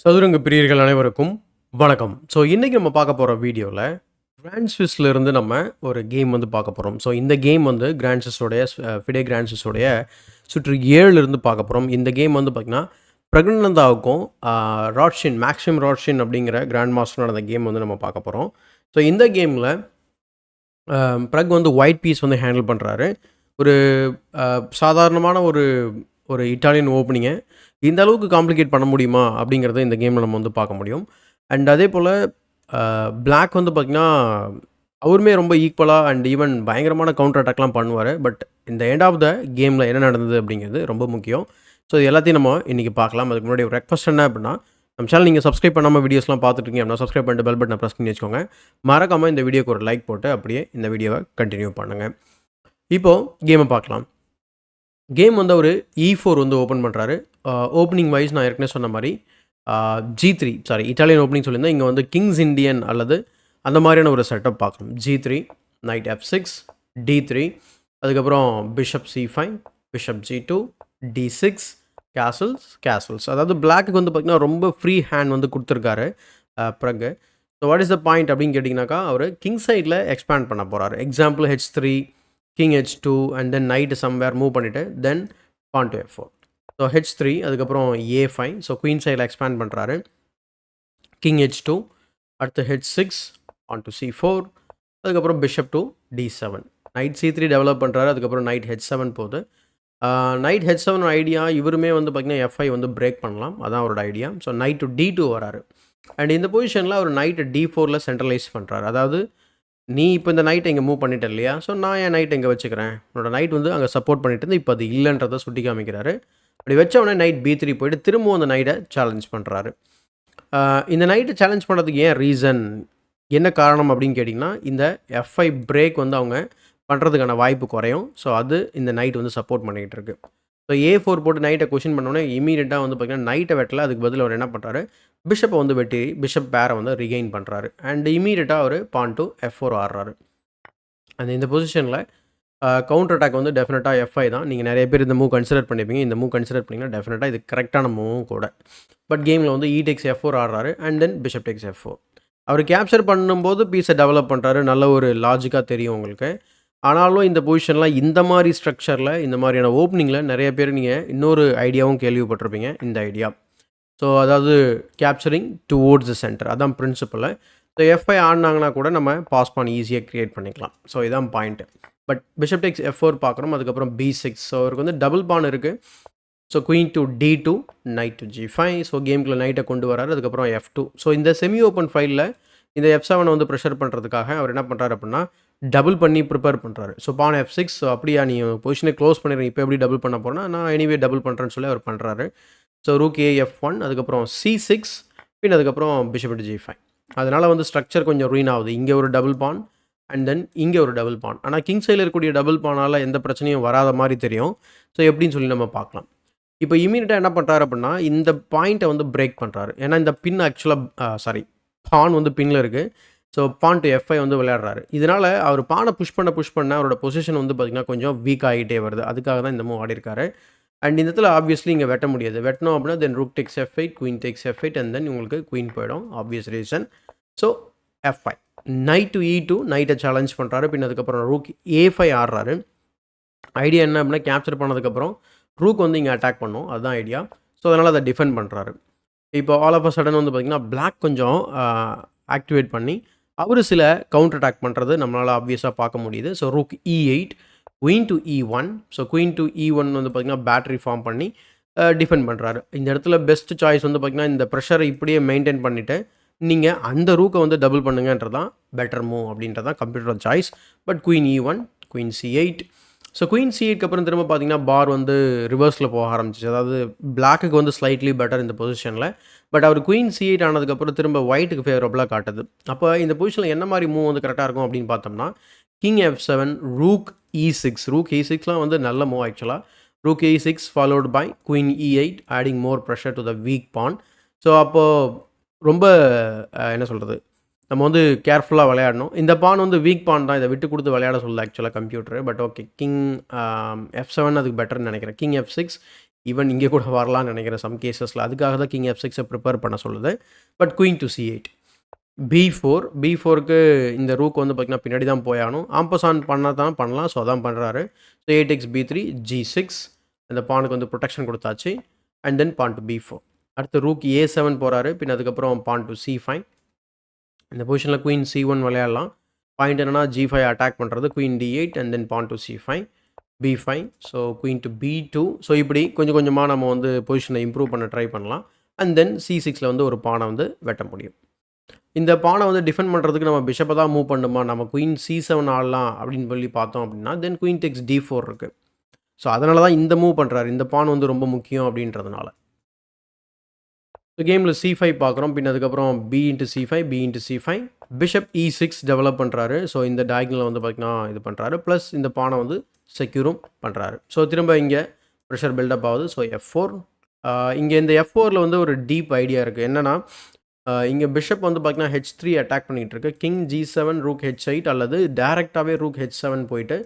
சதுரங்க பிரியர்கள் அனைவருக்கும் வணக்கம். ஸோ இன்றைக்கி நம்ம பார்க்க போகிற வீடியோவில் கிராண்ட் ஸ்விஸ்லேருந்து நம்ம ஒரு கேம் வந்து பார்க்க போகிறோம். ஸோ இந்த கேம் வந்து கிராண்ட் ஸ்விஸோடைய ஃபிடே கிராண்ட் ஸ்விஸோடைய சுற்று 7லேருந்து பார்க்க போகிறோம். இந்த கேம் வந்து பார்த்திங்கன்னா பிரக்னந்தாவுக்கும் ராட்ஷின் மேக்ஸிம் ராட்ஷின் அப்படிங்கிற கிராண்ட் மாஸ்டரோட அந்த கேம் வந்து நம்ம பார்க்க போகிறோம். ஸோ இந்த கேமில் பிரக் வந்து ஒயிட் பீஸ் வந்து ஹேண்டில் பண்ணுறாரு. ஒரு சாதாரணமான ஒரு ஒரு இட்டாலியன் ஓப்பனிங்கை இந்த அளவுக்கு காம்ப்ளிகேட் பண்ண முடியுமா அப்படிங்கிறத இந்த கேமில் நம்ம வந்து பார்க்க முடியும். அண்ட் அதே போல் பிளாக் வந்து பார்த்திங்கன்னா அவருமே ரொம்ப ஈக்குவலாக அண்ட் ஈவன் பயங்கரமான கவுண்டர் அட்டாக்லாம் பண்ணுவார். பட் இந்த எண்ட் ஆஃப் த கேமில் என்ன நடந்தது அப்படிங்கிறது ரொம்ப முக்கியம். ஸோ இது எல்லாத்தையும் நம்ம இன்றைக்கி பார்க்கலாம். அதுக்கு முன்னாடி ஒரு ரெக்வஸ்ட் என்ன அப்படின்னா, நம்ம சேனல் நீங்கள் சப்ஸ்கிரைப் பண்ணாமல் வீடியோஸ்லாம் பார்த்துட்ருக்கீங்க அப்படின்னா சப்ஸ்கிரைப் பண்ணிட்டு பெல் பட்டனை ப்ரெஸ் பண்ணி வச்சுக்கோங்க. மறக்காமல் இந்த வீடியோக்கு ஒரு லைக் போட்டு அப்படியே இந்த வீடியோவை கண்டினியூ பண்ணுங்கள். இப்போது கேமை பார்க்கலாம். கேம் வந்து ஒரு E4 வந்து ஓப்பன் பண்ணுறாரு. ஓப்பனிங் வைஸ் நான் ஏற்கனவே சொன்ன மாதிரி G3 இட்டாலியன் ஓப்பனிங் சொல்லியிருந்தேன். இங்கே வந்து கிங்ஸ் இண்டியன் அல்லது அந்த மாதிரியான ஒரு செட்டப் பார்க்கணும். G3, நைட் F6, D3, அதுக்கப்புறம் bishop C5, bishop G2, D6, castles. அதாவது பிளாக்கு வந்து பார்த்திங்கன்னா ரொம்ப ஃப்ரீ ஹேண்ட் வந்து கொடுத்துருக்காரு பிரகு. So what is the point அப்படின்னு கேட்டிங்கனாக்கா, அவர் கிங் சைடில் எக்ஸ்பேண்ட் பண்ண போகிறாரு. Example H3, king H2 and then knight somewhere move பண்ணிவிட்டு then pawn to F4. So H3 அதுக்கப்புறம் A5. ஸோ குயின் சைடில் எக்ஸ்பேண்ட் பண்ணுறாரு. கிங் H2, அடுத்து H6 ஆன் டு C4, அதுக்கப்புறம் bishop to D7. Night C3 develop பண்ணுறாரு. அதுக்கப்புறம் night H7 போகுது. Night H7 idea இவருமே வந்து பார்த்திங்கன்னா F5 வந்து பிரேக் பண்ணலாம், அதான் அவரோட idea. So night to D2 வராரு. அண்ட் இந்த பொசிஷனில் அவர் நைட்டு D4ல் சென்ட்ரலைஸ் பண்ணுறாரு. அதாவது நீ இப்போ இந்த நைட்டை இங்கே மூவ் பண்ணிட்ட இல்லையா, ஸோ நான் என் நைட் இங்கே வச்சுக்கிறேன், என்னோட நைட் வந்து அங்கே சப்போர்ட் பண்ணிட்டு இருந்து இப்போ அது இல்லைன்றதை சுட்டி காமிக்கிறாரு. அப்படி வச்சவொடனே நைட் B3 போயிட்டு திரும்பவும் அந்த நைட்டை சேலஞ்ச் பண்ணுறாரு. இந்த நைட்டை சேலஞ்ச் பண்ணுறதுக்கு ஏன் ரீசன், என்ன காரணம் அப்படின்னு கேட்டிங்கன்னா, இந்த F5 பிரேக் வந்து அவங்க பண்ணுறதுக்கான வாய்ப்பு குறையும். ஸோ அது இந்த நைட் வந்து சப்போர்ட் பண்ணிகிட்டு இருக்கு. ஸோ A4 போட்டு நைட்டை கொஷின் பண்ணோன்னே இமீடியட்டாக வந்து பார்த்திங்கன்னா நைட்டை வெட்டல, அதுக்கு பதில் அவர் என்ன பண்ணுறாரு, பிஷப்பை வந்து வெட்டி பிஷப் பேரை வந்து ரிகெயின் பண்ணுறாரு. அண்ட் இமீடியட்டாக அவர் பான் டு F4 ஆடுறாரு. அந்த இந்த பொசிஷனில் கவுண்டர் அட்டாக் வந்து டெஃபினட்டாக F5 தான். நீங்கள் நிறைய பேர் இந்த மூவ் கன்சிடர் பண்ணியிருப்பீங்க. இந்த மூவ் கன்சிடர் பண்ணிங்கன்னா டெஃபினட்டாக இது கரெக்டான மூவும் கூட. பட் கேமில் வந்து E takes F4 ஆடுறாரு and then bishop takes F4. அவர் கேப்சர் பண்ணும்போது பீஸை டெவலப் பண்ணுறாரு. நல்ல ஒரு லாஜிக்காக தெரியும் உங்களுக்கு. ஆனாலும் இந்த பொசிஷனில் இந்த மாதிரி ஸ்ட்ரக்சரில் இந்த மாதிரியான ஓப்பனிங்கில் நிறைய பேர் நீங்கள் இன்னொரு ஐடியாவும் கேள்விப்பட்டிருப்பீங்க. இந்த ஐடியா, ஸோ அதாவது கேப்சரிங் டுவோர்ட்ஸ் த சென்டர், அதான் பிரின்சிபல். ஸோ F5 ஆடினாங்கன்னா கூட நம்ம பாஸ் பான் ஈஸியாக க்ரியேட் பண்ணிக்கலாம். ஸோ இதான் point. But bishop tax F4 பார்க்குறோம். அதுக்கப்புறம் B6. ஸோ அவருக்கு வந்து டபுள் பான் இருக்குது. So queen to D2, knight to G5. So கேமுக்குள்ள நைட்டை கொண்டு வராரு. அதுக்கப்புறம் F2. ஸோ இந்த செமி ஓப்பன் ஃபைலில் இந்த F7 வந்து ப்ரெஷர் பண்ணுறதுக்காக அவர் என்ன பண்ணுறாரு அப்படின்னா டபுள் பண்ணி ப்ரிப்பேர் பண்ணுறாரு. ஸோ பான் F6. ஸோ அப்படியா நீ பொசிஷனை க்ளோஸ் பண்ணிடுறேன், இப்போ எப்படி டபுள் பண்ண போகிறேன்னா நான் எனிவே டபுள் பண்ணுறேன்னு சொல்லி அவர் பண்ணுறாரு. ஸோ ரூக் A F1, அதுக்கப்புறம் C6, பின் அதுக்கப்புறம் பிஷப் டு G5. அதனால் வந்து ஸ்ட்ரக்சர் கொஞ்சம் ரூயின் ஆகுது. இங்கே ஒரு டபுள் பான் அண்ட் தென் இங்கே ஒரு டபுள் பான். ஆனால் கிங் சைடில் இருக்கக்கூடிய டபுள் பானால் எந்த பிரச்சனையும் வராத மாதிரி தெரியும். ஸோ எப்படின்னு சொல்லி நம்ம பார்க்கலாம். இப்போ இமீடியட்டாக என்ன பண்ணுறாரு அப்படின்னா இந்த பாயிண்ட்டை வந்து பிரேக் பண்ணுறாரு. ஏன்னா இந்த பின் ஆக்சுவலாக பான் வந்து பின்னில் இருக்குது. ஸோ பான் டு F5 வந்து விளையாடுறாரு. இதனால் அவர் பானை புஷ் பண்ண அவரோட பொசிஷன் வந்து பார்த்திங்கன்னா கொஞ்சம் வீக் ஆகிட்டே வருது. அதுக்காக தான் இந்த மூவ் ஆடிருக்காரு. அண்ட் இந்த இடத்துல ஆப்வியஸ்லி இங்கே வெட்ட முடியாது. வெட்டணும் அப்படின்னா then rook takes F8, queen takes F8 and then உங்களுக்கு குயின் போயிடும், obvious reason. So F5, knight to E2 நைட்டை சேலஞ்ச் பண்ணுறாரு. பின் அதுக்கப்புறம் ரூக் A5 ஆடுறாரு. ஐடியா என்ன அப்படின்னா கேப்சர் பண்ணதுக்கப்புறம் ரூக் வந்து இங்கே அட்டாக் பண்ணும், அதுதான் ஐடியா. ஸோ அதனால் அதை டிஃபெண்ட் பண்ணுறாரு. இப்போ ஆல் ஆஃப் அ சடன் வந்து பார்த்திங்கன்னா பிளாக் கொஞ்சம் ஆக்டிவேட் பண்ணி அவர் சில கவுண்டர் அட்டாக் பண்ணுறது நம்மளால் ஆப்வியஸாக பார்க்க முடியுது. So rook E8, queen to E1. So queen to E1 வந்து பார்த்திங்கன்னா பேட்டரி ஃபார்ம் பண்ணி டிஃபெண்ட் பண்ணுறாரு. இந்த இடத்துல பெஸ்ட் சாய்ஸ் வந்து பார்த்திங்கன்னா இந்த ப்ரெஷரை இப்படியே மெயின்டைன் பண்ணிவிட்டு நீங்கள் அந்த ரூக்கை வந்து டபுள் பண்ணுங்கன்றதான் பெட்டர் மூவ் அப்படின்றதான் computer choice. But queen E1, queen C8. So queen C8க்கு அப்புறம் திரும்ப பார்த்திங்கன்னா பார் வந்து ரிவர்ஸில் போக ஆரம்பிச்சிச்சு. அதாவது பிளாக்குக்கு வந்து ஸ்லைட்லி பெட்டர் இந்த பொசிஷனில். பட் அவர் குயின் C8 ஆனதுக்கப்புறம் திரும்ப ஒயிட்டுக்கு ஃபேவரபுளாக காட்டுது. அப்போ இந்த பொசிஷனில் என்ன மாதிரி மூவ் வந்து கரெக்டாக இருக்கும் அப்படின்னு பார்த்தோம்னா king F7, rook E6. Rook E6லாம் வந்து நல்ல மூவ் ஆக்சுவலாக. Rook E6 followed by queen E8, adding more pressure to the weak pawn. So அப்போது ரொம்ப என்ன சொல்கிறது, நம்ம வந்து கேர்ஃபுல்லாக விளையாடணும். இந்த பான் வந்து வீக் பான் தான், இதை விட்டு கொடுத்து விளையாட சொல்லுது ஆக்சுவலாக computer. But okay, king F7 அதுக்கு பெட்டர்னு நினைக்கிறேன். கிங் F6, ஈவன் இங்கே கூட வரலான்னு நினைக்கிறேன் சம் கேசஸில். அதுக்காக தான் கிங் F6 ப்ரிப்பேர் பண்ண சொல்லுது. But queen to C8. B4க்கு இந்த ரூக் வந்து பார்த்திங்கன்னா பின்னாடி தான் போயாகணும். ஆம்பசான் பண்ணால் தான் பண்ணலாம். ஸோ அதான் பண்ணுறாரு. ஸோ 8x B3 G6 இந்த பானுக்கு வந்து ப்ரொடெக்ஷன் கொடுத்தாச்சு. And then pawn to B4. அடுத்து ரூக் A7 போகிறாரு. பின் அதுக்கப்புறம் பான் டு C5. இந்த பொசிஷனில் குயின் C1 விளையாடலாம். பாயிண்ட் என்னென்னா G5 அட்டாக் பண்ணுறது. Queen D8 and then pawn to C5 B5. So queen to B2. So இப்படி கொஞ்சம் கொஞ்சமாக நம்ம வந்து பொசிஷனை இம்ப்ரூவ் பண்ண ட்ரை பண்ணலாம். அண்ட் தென் C6ல் வந்து ஒரு பானை வந்து வெட்ட முடியும். இந்த பானை வந்து டிஃபெண்ட் பண்ணுறதுக்கு நம்ம பிஷப்பை தான் மூவ் பண்ணுமா, நம்ம குயின் C7 ஆடலாம் அப்படின்னு சொல்லி பார்த்தோம் அப்படின்னா தென் குயின் டெக்ஸ் D4 இருக்குது. ஸோ அதனால தான் இந்த மூவ் பண்ணுறாரு. இந்த பான் வந்து ரொம்ப முக்கியம் அப்படின்றதுனால. ஸோ கேமில் C5 பார்க்குறோம். பின் அதுக்கப்புறம் B/C5 பிஷப் E6 டெவலப் பண்ணுறாரு. ஸோ இந்த டயக்னலை வந்து பார்த்திங்கன்னா இது பண்ணுறாரு. ப்ளஸ் இந்த பானை வந்து செக்யூரும் பண்ணுறாரு. ஸோ திரும்ப இங்கே ப்ரெஷர் பில்டப் ஆகுது. So F4. இங்கே இந்த F4ல் வந்து ஒரு டீப் ஐடியா இருக்குது. என்னென்னா இங்கே பிஷப் வந்து பார்த்தீங்கன்னா H3 அட்டாக் பண்ணிகிட்டு இருக்கு. கிங் G7 ரூக் H8 அல்லது டேரெக்டாகவே ரூக் H7 போயிட்டு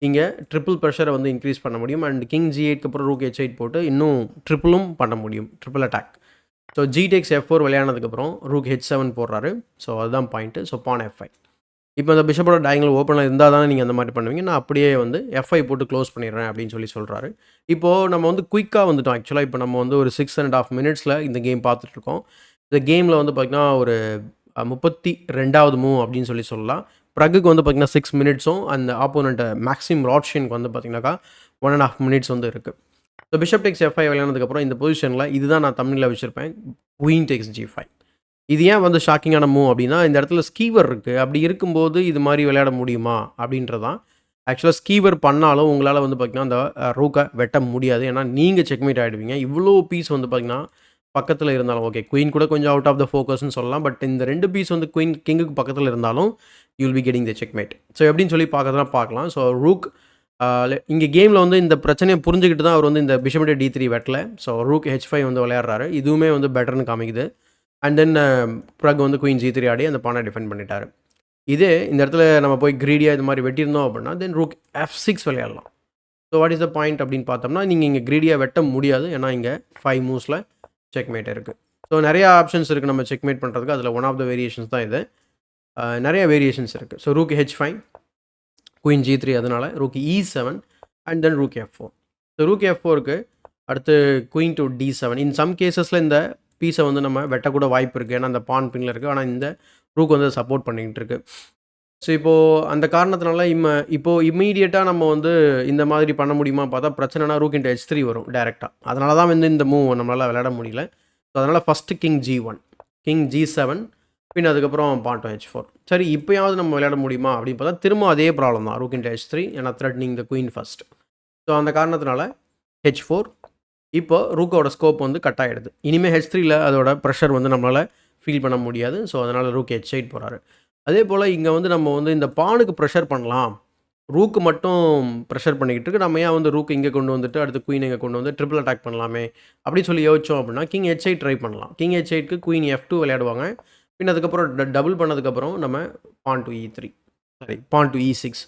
இங்கே ட்ரிபிள் ப்ரெஷரை வந்து இன்க்ரீஸ் பண்ண முடியும். அண்ட் கிங் G8க்கு அப்புறம் ரூக் H8 போட்டு இன்னும் ட்ரிபிளும் பண்ண முடியும். Triple attack. So G-takes F4 விளையானதுக்கப்புறம் ரூக் H7 போடுறாரு. ஸோ அதுதான் பாயிண்ட்டு. ஸோ பான் F5. இப்போ அந்த பிஷப்போட டயங்கல் ஓப்பனாக இருந்தால் தானே நீங்கள் அந்த மாதிரி பண்ணுவீங்க. நான் அப்படியே வந்து F5 போட்டு க்ளோஸ் பண்ணிடுறேன் அப்படின்னு சொல்லி சொல்கிறாரு. இப்போது நம்ம வந்து குயிக்காக வந்துட்டோம். ஆக்சுவலாக இப்போ நம்ம வந்து ஒரு 6.5 மினிட்ஸில் இந்த கேம் பார்த்துட்ருக்கோம். இந்த கேமில் வந்து பார்த்திங்கன்னா ஒரு 32வது மூவ் அப்படின்னு சொல்லி சொல்லலாம். ப்ரகுக்கு வந்து பார்த்திங்கன்னா 6 மினிட்ஸும் அந்த ஆப்போனண்ட்டை மேக்ஸிம் ராட்ஷியனுக்கு வந்து பார்த்திங்கனாக்கா 1.5 மினிட்ஸ் வந்து இருக்குது. ஸோ பிஷப் டெக்ஸ் F5 விளையானதுக்கப்புறம் இந்த பொசிஷனில் இதுதான் நான் தமிழில் வச்சுருப்பேன், குயின் டெக்ஸ் G5. இது ஏன் வந்து ஷாக்கிங்கான மூவ் அப்படின்னா இந்த இடத்துல ஸ்கீவர் இருக்குது. அப்படி இருக்கும்போது இது மாதிரி விளையாட முடியுமா அப்படின்றதான். ஆக்சுவலாக ஸ்கீவர் பண்ணாலும் உங்களால் வந்து பார்த்திங்கன்னா அந்த ரூக்கை வெட்ட முடியாது. ஏன்னா நீங்கள் செக்மேட் ஆகிடுவீங்க. இவ்வளோ பீஸ் வந்து பார்த்திங்கன்னா பக்கத்தில் இருந்தாலும் ஓகே, குயின் கூட கொஞ்சம் அவுட் ஆஃப் த ஃபோக்கஸ்ன்னு சொல்லலாம். பட் இந்த 2 பீஸ் வந்து குயின் கிங்குக்கு பக்கத்தில் இருந்தாலும் you will be getting the checkmate. So எப்படின்னு சொல்லி பார்க்கறதுனா பார்க்கலாம். ஸோ ரூக் இங்கே கேமில் வந்து இந்த பிரச்சனையை புரிஞ்சுக்கிட்டு தான் அவர் வந்து இந்த bishop D3 வெட்டல. So rook H5 வந்து விளையாடுறாரு. இதுவுமே வந்து பெட்டர்னு காமிக்குது. அண்ட் தென் ப்ரக் வந்து குயின் G3 ஆடி அந்த பானை டிஃபெண்ட் பண்ணிட்டார். இதே இந்த இடத்துல நம்ம போய் க்ரீடியாக இது மாதிரி வெட்டியிருந்தோம் அப்படின்னா தென் ரூக் F6 விளையாடலாம். So what is the point அப்படின்னு பார்த்தோம்னா நீங்கள் இங்கே க்ரீடியாக வெட்ட முடியாது. ஏன்னா இங்கே 5 மூவ்ஸில் செக்மேட் இருக்குது. ஸோ நிறையா ஆப்ஷன்ஸ் இருக்குது நம்ம செக்மேட் பண்ணுறதுக்கு. அதில் ஒன் ஆஃப் த வேரியேஷன்ஸ் தான் இது. நிறைய வேரியேஷன்ஸ் இருக்குது. So rook H5 queen G3 அதனால் rook E7 and then rook F4. So rook F4க்கு அடுத்து queen to D7. In some கேசஸில் இந்த பீஸை வந்து நம்ம வெட்டக்கூட வாய்ப்பு இருக்குது. ஏன்னா அந்த பான் பின்னில் இருக்குது. ஆனால் இந்த ரூக் வந்து சப்போர்ட் பண்ணிக்கிட்டு இருக்குது. ஸோ இப்போது அந்த காரணத்தினால இப்போது இம்மீடியட்டாக நம்ம வந்து இந்த மாதிரி பண்ண முடியுமா பார்த்தா பிரச்சனைனா ரூக் இன்ட்டு H3 வரும் டேரெக்டாக. அதனால தான் வந்து இந்த மூவ் நம்மளால் விளையாட முடியல. ஸோ அதனால் first king G1 king G7 பின் அதுக்கப்புறம் பான் டு H4. சரி இப்போயாவது நம்ம விளையாட முடியுமா அப்படின்னு பார்த்தா திரும்ப அதே ப்ராப்ளம் தான். ரூக் இன்ட்டு H3 ஏன்னா த்ரெட்னிங் த குயின் ஃபஸ்ட். ஸோ அந்த காரணத்தினால H4. இப்போ ரூக்கோட ஸ்கோப் வந்து கட் ஆகிடுது. இனிமேல் H3ல் அதோட ப்ரெஷர் வந்து நம்மளால் ஃபீல் பண்ண முடியாது. ஸோ அதனால் ரூக் H8 போகிறாரு. அதே போல் இங்கே வந்து நம்ம வந்து இந்த பானுக்கு ப்ரெஷர் பண்ணலாம். ரூக்கு மட்டும் ப்ரெஷர் பண்ணிக்கிட்டு இருக்கு. நம்ம ஏன் வந்து ரூக் இங்கே கொண்டு வந்துட்டு அடுத்து குயின் இங்கே கொண்டு வந்து ட்ரிபிள் அட்டாக் பண்ணலாமே அப்படின்னு சொல்லி யோசிச்சோம் அப்படின்னா கிங் H8 ட்ரை பண்ணலாம். கிங் H8க்கு குயின் F2 விளையாடுவாங்க. பின் அதுக்கப்புறம் டபுள் பண்ணதுக்கப்புறம் நம்ம pawn to E3 pawn to E6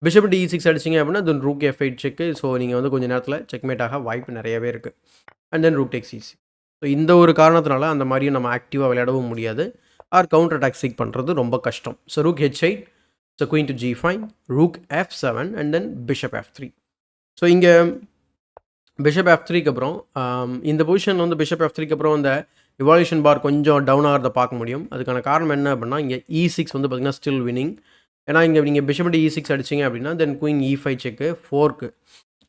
bishop E6 அடிச்சிங்க அப்படின்னா தென் ரூக் F8 செக்கு. ஸோ நீங்கள் வந்து கொஞ்சம் நேரத்தில் செக்மேட்டாக வாய்ப்பு நிறையவே இருக்குது. And then rook tax E6. So இந்த ஒரு காரணத்தினால அந்த மாதிரியும் நம்ம ஆக்டிவாக விளையாடவும் முடியாது. ஆர் கவுண்டர் அட்டாக் சீக் பண்ணுறது ரொம்ப கஷ்டம். So rook H8, so queen to G5, rook F7 and then bishop F3. So இங்கே பிஷப் F3க்கு அப்புறம் இந்த பொசிஷனில் வந்து பிஷப் F3க்கு அப்புறம் இந்த இவால்யூஷன் பார் கொஞ்சம் டவுன் ஆகிறத பார்க்க முடியும். அதுக்கான காரணம் என்ன அப்படின்னா இங்கே E6 வந்து பார்த்திங்கன்னா ஸ்டில் வினிங். ஏன்னா இங்கே நீங்கள் பிஷப் E6 அடிச்சிங்க அப்படின்னா தென் குயின் E5 செக்கு 4க்கு.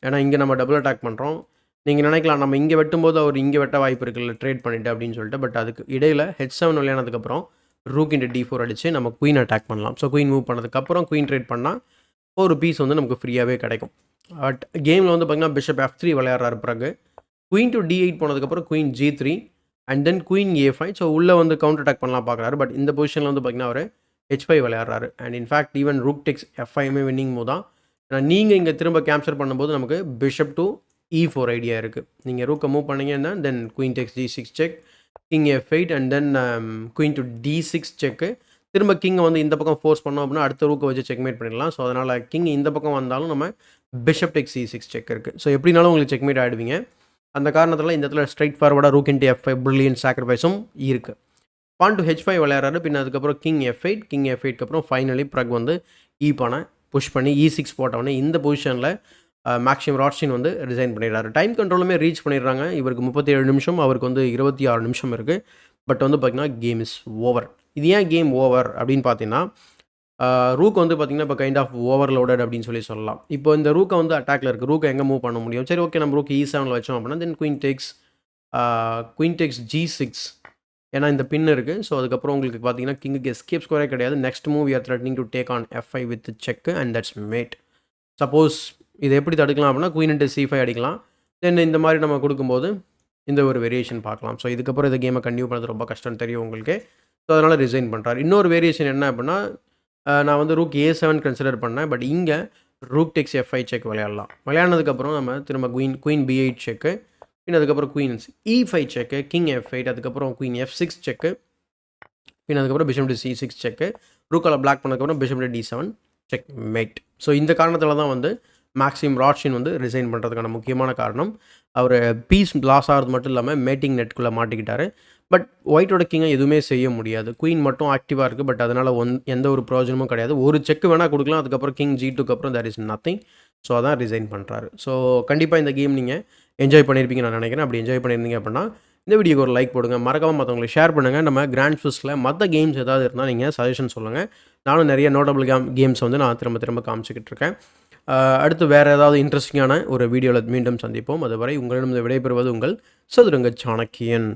ஏன்னா இங்கே நம்ம டபுள் அட்டாக் பண்ணுறோம். நீங்கள் நினைக்கலாம் நம்ம இங்கே வெட்டும்போது அவர் இங்கே வெட்ட வாய்ப்பு இருக்குல்ல ட்ரேட் பண்ணிவிட்டு அப்படின்னு சொல்லிட்டு. பட் அதுக்கு இடையில் H7 விளையானதுக்கப்புறம் ரூக் இன்ட்டு D4 அடித்து நம்ம குயின் அட்டாக் பண்ணலாம். ஸோ குயின் மூவ் பண்ணதுக்கப்புறம் குயின் ட்ரேட் பண்ணால் ஒரு பீஸ் வந்து நமக்கு ஃப்ரீயாகவே கிடைக்கும். பட் கேமில் வந்து பார்த்திங்கன்னா பிஷப் F3 விளையாடுறாரு. பிறகு குயின் டு D8 போனதுக்கப்புறம் queen G3 and then queen A5. So உள்ளே வந்து கவுண்டர் அட்டாக் பண்ணலாம் பார்க்குறாரு. பட் இந்த பொசிஷனில் வந்து பார்த்திங்கன்னா அவர் H5 விளையாடுறாரு. And in fact even rook takes F5மே வின்னிங் மூவ் தான். ஏன்னா நீங்கள் இங்கே திரும்ப கேப்சர் பண்ணும்போது நமக்கு பிஷப் டு E4 ஐடியா இருக்குது. நீங்கள் ரூக்கை மூவ் பண்ணிங்கன்னா தென் queen Tex G6 check, king F8 and then queen to D6 செக்கு. திரும்ப கிங்கை வந்து இந்த பக்கம் ஃபோர்ஸ் பண்ணோம் அப்படின்னா அடுத்த ரூக்கை வச்சு செக்மேட் பண்ணிடலாம். ஸோ அதனால் கிங் இந்த பக்கம் வந்தாலும் நம்ம பிஷப் டெக்ஸ் E6 செக் இருக்குது. ஸோ எப்படினாலும் உங்களுக்கு செக்மேட் ஆகிடுவீங்க. அந்த காரணத்தினால இந்த இடத்துல ஸ்ட்ரைட் ஃபார்வர்டாக ரூக் இன்ட்டு F5 பிரில்லியன்ட் சாக்ரிஃபைஸும் இருக்குது. பான் டு H5 விளையாடுறாரு. பின்ன அதுக்கப்புறம் கிங் F8க்கு அப்புறம் ஃபைனலி ப்ரக் வந்து பானை புஷ் பண்ணி E6 போட்டவொடனே இந்த பொசிஷனில் மேக்ஸிம் ராட்ஸ்டின் வந்து ரிசைன் பண்ணிடுறாரு. டைம் கண்ட்ரோலுமே ரீச் பண்ணிடுறாங்க. இவருக்கு 37 நிமிஷம், அவருக்கு வந்து 26 நிமிஷம் இருக்குது. பட் வந்து பார்த்திங்கன்னா கேம் இஸ் ஓவர். இது ஏன் கேம் ஓவர் அப்படின்னு பார்த்தீங்கன்னா, ரூக் வந்து பார்த்திங்கன்னா இப்போ கைண்ட் ஆஃப் ஓவர்லோடட் அப்படின்னு சொல்லலாம். இப்போ இந்த ரூக்கை வந்து அட்டாக்ல இருக்குது. ரூக்கை எங்கே மூவ் பண்ண முடியும்? சரி, ஓகே, நம்ம ரூக் E7 வச்சோம் அப்படின்னா தென் குயின் டேக்ஸ் G6. ஏன்னா இந்த பின் இருக்குது. ஸோ அதுக்கப்புறம் உங்களுக்கு பார்த்தீங்கன்னா கிங்குக்கு எஸ்கேப் ஸ்கோரே கிடையாது. Next move you are threatening to take on F5 with check and that's mate. Suppose இதை எப்படி தடுக்கலாம் அப்படின்னா குயின் இன்ட்டு C5 அடிக்கலாம். தென் இந்த மாதிரி நம்ம கொடுக்கும்போது இந்த ஒரு வேரியேஷன் பார்க்கலாம். ஸோ இதுக்கப்புறம் இந்த கேமை கண்டினியூ பண்ணுறது ரொம்ப கஷ்டம்னு தெரியும் உங்களுக்கு. ஸோ அதனால் ரிசைன் பண்ணுறாரு. இன்னொரு வேரியேஷன் என்ன அப்படின்னா, நான் வந்து ரூக் A7 கன்சிடர் பண்ணேன். பட் இங்கே ரூக் டெக்ஸ் F5 செக் விளையாடலாம். விளையாடினதுக்கப்புறம் நம்ம திரும்ப குயின் B8 செக்கு, பின் அதுக்கப்புறம் குயின் E5 செக்கு, கிங் F8, அதுக்கப்புறம் குயின் F6 செக்கு, பின் அதுக்கப்புறம் பிஷப் டு C6 செக்கு, ரூக்கால் பிளாக் பண்ணதுக்கப்புறம் bishop to D7 checkmate. So இந்த காரணத்தில் தான் வந்து மேக்ஸிம் ராட்ஸ்டின் வந்து ரிசைன் பண்ணுறதுக்கான முக்கியமான காரணம். அவர் பீஸ் லாஸ் ஆகிறது மட்டும் இல்லாமல் மேட்டிங் நெட்குள்ளே மாட்டிக்கிட்டார். பட் ஒயிட்டோட கிங்கை எதுவுமே செய்ய முடியாது. குயின் மட்டும் ஆக்டிவாக இருக்குது. பட் அதனால் எந்த ஒரு பிரயோஜனமும் கிடையாது. ஒரு செக்கு வேணால் கொடுக்கலாம். அதுக்கப்புறம் கிங் G2க்கு அப்புறம் தேர் இஸ் நத்திங். ஸோ அதான் ரிசைன் பண்ணுறாரு. ஸோ கண்டிப்பாக இந்த கேம் நீங்கள் என்ஜாய் பண்ணியிருப்பீங்க நான் நினைக்கிறேன். அப்படி என்ஜாய் பண்ணியிருந்தீங்க அப்படின்னா இந்த வீடியோக்கு ஒரு லைக் போடுங்க. மறக்காமல் மற்றவங்களுக்கு ஷேர் பண்ணுங்கள். நம்ம கிராண்ட் ஃபிஸ்ட்டில் மற்ற கேம்ஸ் ஏதாவது இருந்தால் நீங்கள் சஜஷன் சொல்லுங்கள். நானும் நிறைய நோட்டபிள் கேம்ஸ் வந்து நான் திரும்ப காமிச்சிக்கிட்டு இருக்கேன். அடுத்து வேறு ஏதாவது இன்ட்ரெஸ்டிங்கான ஒரு வீடியோவில் மீண்டும் சந்திப்போம். அதுவரை உங்களிடம் விடைபெறுவது உங்கள் சதுரங்க சாணக்கியன்.